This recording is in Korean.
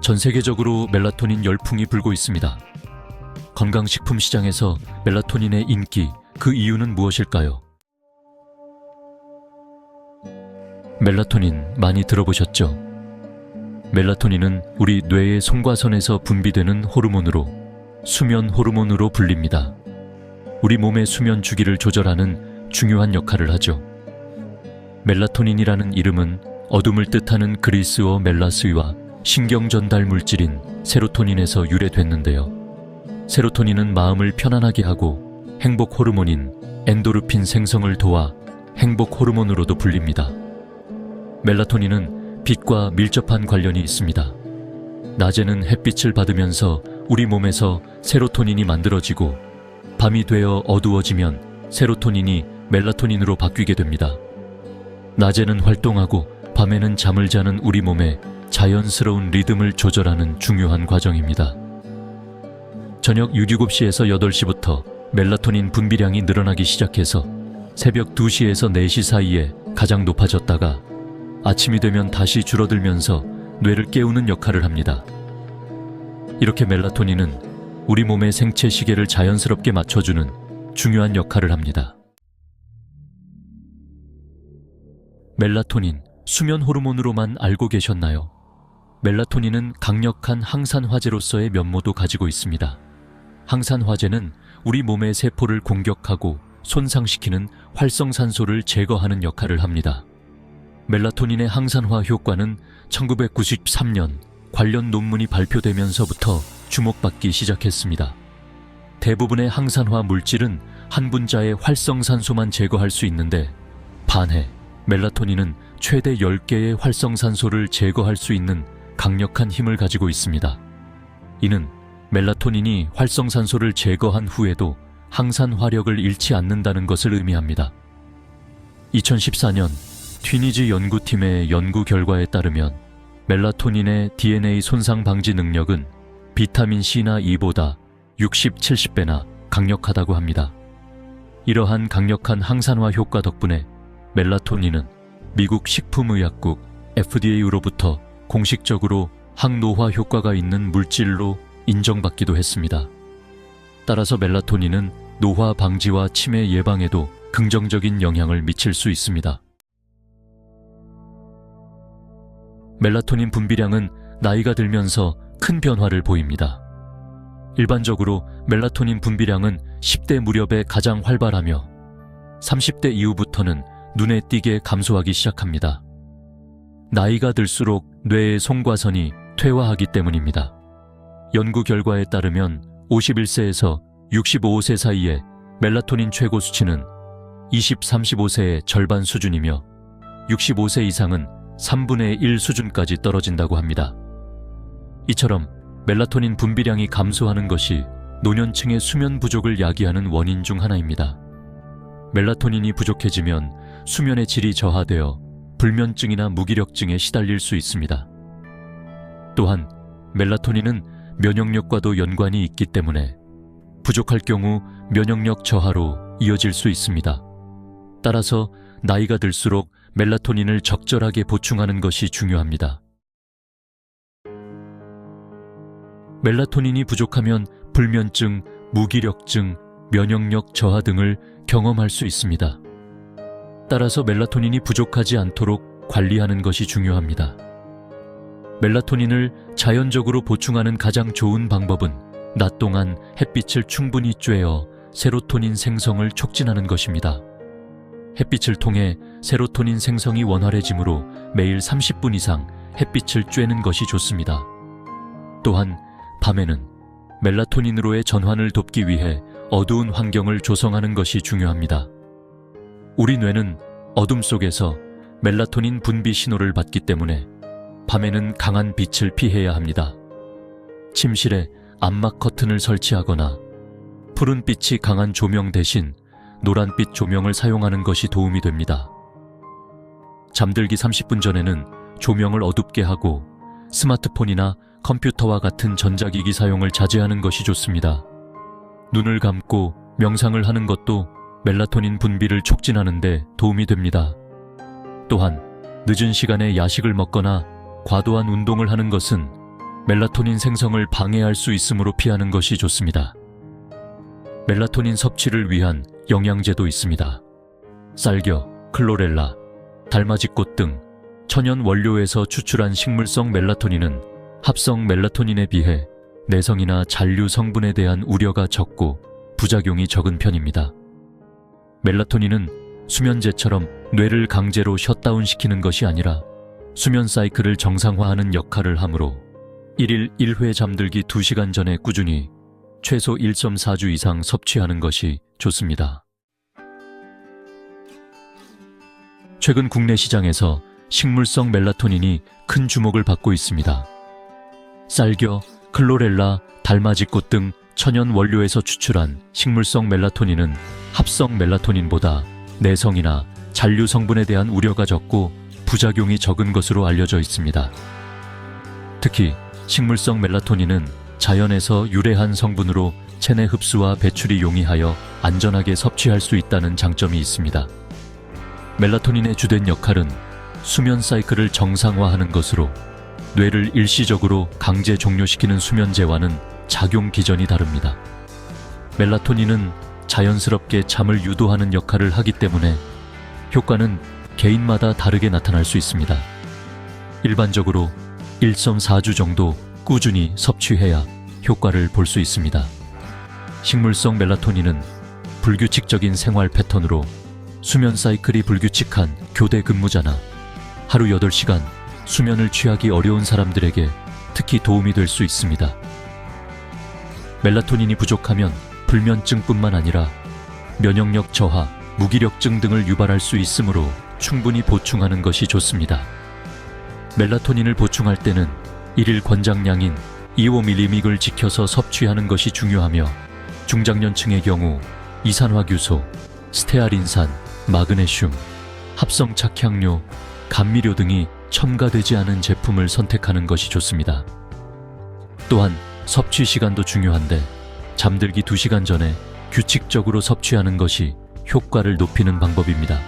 전 세계적으로 멜라토닌 열풍이 불고 있습니다. 건강식품 시장에서 멜라토닌의 인기, 그 이유는 무엇일까요? 멜라토닌 많이 들어보셨죠? 멜라토닌은 우리 뇌의 송과선에서 분비되는 호르몬으로 수면 호르몬으로 불립니다. 우리 몸의 수면 주기를 조절하는 중요한 역할을 하죠. 멜라토닌이라는 이름은 어둠을 뜻하는 그리스어 멜라스와 신경 전달 물질인 세로토닌에서 유래됐는데요. 세로토닌은 마음을 편안하게 하고 행복 호르몬인 엔도르핀 생성을 도와 행복 호르몬으로도 불립니다. 멜라토닌은 빛과 밀접한 관련이 있습니다. 낮에는 햇빛을 받으면서 우리 몸에서 세로토닌이 만들어지고 밤이 되어 어두워지면 세로토닌이 멜라토닌으로 바뀌게 됩니다. 낮에는 활동하고 밤에는 잠을 자는 우리 몸의 자연스러운 리듬을 조절하는 중요한 과정입니다. 저녁 7시에서 8시부터 멜라토닌 분비량이 늘어나기 시작해서 새벽 2시에서 4시 사이에 가장 높아졌다가 아침이 되면 다시 줄어들면서 뇌를 깨우는 역할을 합니다. 이렇게 멜라토닌은 우리 몸의 생체 시계를 자연스럽게 맞춰주는 중요한 역할을 합니다. 멜라토닌, 수면 호르몬으로만 알고 계셨나요? 멜라토닌은 강력한 항산화제로서의 면모도 가지고 있습니다. 항산화제는 우리 몸의 세포를 공격하고 손상시키는 활성산소를 제거하는 역할을 합니다. 멜라토닌의 항산화 효과는 1993년 관련 논문이 발표되면서부터 주목받기 시작했습니다. 대부분의 항산화 물질은 한 분자의 활성산소만 제거할 수 있는데 반해 멜라토닌은 최대 10개의 활성산소를 제거할 수 있는 강력한 힘을 가지고 있습니다. 이는 멜라토닌이 활성산소를 제거한 후에도 항산화력을 잃지 않는다는 것을 의미합니다. 2014년 튀니지 연구팀의 연구 결과에 따르면 멜라토닌의 DNA 손상 방지 능력은 비타민 C나 E보다 60, 70배나 강력하다고 합니다. 이러한 강력한 항산화 효과 덕분에 멜라토닌은 미국 식품의약국 FDA로부터 공식적으로 항노화 효과가 있는 물질로 인정받기도 했습니다. 따라서 멜라토닌은 노화 방지와 치매 예방에도 긍정적인 영향을 미칠 수 있습니다. 멜라토닌 분비량은 나이가 들면서 큰 변화를 보입니다. 일반적으로 멜라토닌 분비량은 10대 무렵에 가장 활발하며 30대 이후부터는 눈에 띄게 감소하기 시작합니다. 나이가 들수록 뇌의 송과선이 퇴화하기 때문입니다. 연구 결과에 따르면 51세에서 65세 사이에 멜라토닌 최고 수치는 20, 35세의 절반 수준이며 65세 이상은 3분의 1 수준까지 떨어진다고 합니다. 이처럼 멜라토닌 분비량이 감소하는 것이 노년층의 수면 부족을 야기하는 원인 중 하나입니다. 멜라토닌이 부족해지면 수면의 질이 저하되어 불면증이나 무기력증에 시달릴 수 있습니다. 또한 멜라토닌은 면역력과도 연관이 있기 때문에 부족할 경우 면역력 저하로 이어질 수 있습니다. 따라서 나이가 들수록 멜라토닌을 적절하게 보충하는 것이 중요합니다. 멜라토닌이 부족하면 불면증, 무기력증, 면역력 저하 등을 경험할 수 있습니다. 따라서 멜라토닌이 부족하지 않도록 관리하는 것이 중요합니다. 멜라토닌을 자연적으로 보충하는 가장 좋은 방법은 낮 동안 햇빛을 충분히 쬐어 세로토닌 생성을 촉진하는 것입니다. 햇빛을 통해 세로토닌 생성이 원활해지므로 매일 30분 이상 햇빛을 쬐는 것이 좋습니다. 또한 밤에는 멜라토닌으로의 전환을 돕기 위해 어두운 환경을 조성하는 것이 중요합니다. 우리 뇌는 어둠 속에서 멜라토닌 분비 신호를 받기 때문에 밤에는 강한 빛을 피해야 합니다. 침실에 암막 커튼을 설치하거나 푸른 빛이 강한 조명 대신 노란빛 조명을 사용하는 것이 도움이 됩니다. 잠들기 30분 전에는 조명을 어둡게 하고 스마트폰이나 컴퓨터와 같은 전자기기 사용을 자제하는 것이 좋습니다. 눈을 감고 명상을 하는 것도 멜라토닌 분비를 촉진하는 데 도움이 됩니다. 또한 늦은 시간에 야식을 먹거나 과도한 운동을 하는 것은 멜라토닌 생성을 방해할 수 있으므로 피하는 것이 좋습니다. 멜라토닌 섭취를 위한 영양제도 있습니다. 쌀겨, 클로렐라, 달맞이꽃 등 천연 원료에서 추출한 식물성 멜라토닌은 합성 멜라토닌에 비해 내성이나 잔류 성분에 대한 우려가 적고 부작용이 적은 편입니다. 멜라토닌은 수면제처럼 뇌를 강제로 셧다운시키는 것이 아니라 수면 사이클을 정상화하는 역할을 하므로 1일 1회 잠들기 2시간 전에 꾸준히 최소 1.4주 이상 섭취하는 것이 좋습니다. 최근 국내 시장에서 식물성 멜라토닌이 큰 주목을 받고 있습니다. 쌀겨, 클로렐라, 달맞이꽃 등 천연 원료에서 추출한 식물성 멜라토닌은 합성 멜라토닌보다 내성이나 잔류 성분에 대한 우려가 적고 부작용이 적은 것으로 알려져 있습니다. 특히 식물성 멜라토닌은 자연에서 유래한 성분으로 체내 흡수와 배출이 용이하여 안전하게 섭취할 수 있다는 장점이 있습니다. 멜라토닌의 주된 역할은 수면 사이클을 정상화하는 것으로 뇌를 일시적으로 강제 종료시키는 수면제와는 작용 기전이 다릅니다. 멜라토닌은 자연스럽게 잠을 유도하는 역할을 하기 때문에 효과는 개인마다 다르게 나타날 수 있습니다. 일반적으로 1.4주 정도 꾸준히 섭취해야 효과를 볼 수 있습니다. 식물성 멜라토닌은 불규칙적인 생활 패턴으로 수면 사이클이 불규칙한 교대 근무자나 하루 8시간 수면을 취하기 어려운 사람들에게 특히 도움이 될 수 있습니다. 멜라토닌이 부족하면 불면증뿐만 아니라 면역력 저하, 무기력증 등을 유발할 수 있으므로 충분히 보충하는 것이 좋습니다. 멜라토닌을 보충할 때는 1일 권장량인 25mg을 지켜서 섭취하는 것이 중요하며 중장년층의 경우 이산화규소, 스테아린산, 마그네슘, 합성 착향료, 감미료 등이 첨가되지 않은 제품을 선택하는 것이 좋습니다. 또한 섭취 시간도 중요한데 잠들기 2시간 전에 규칙적으로 섭취하는 것이 효과를 높이는 방법입니다.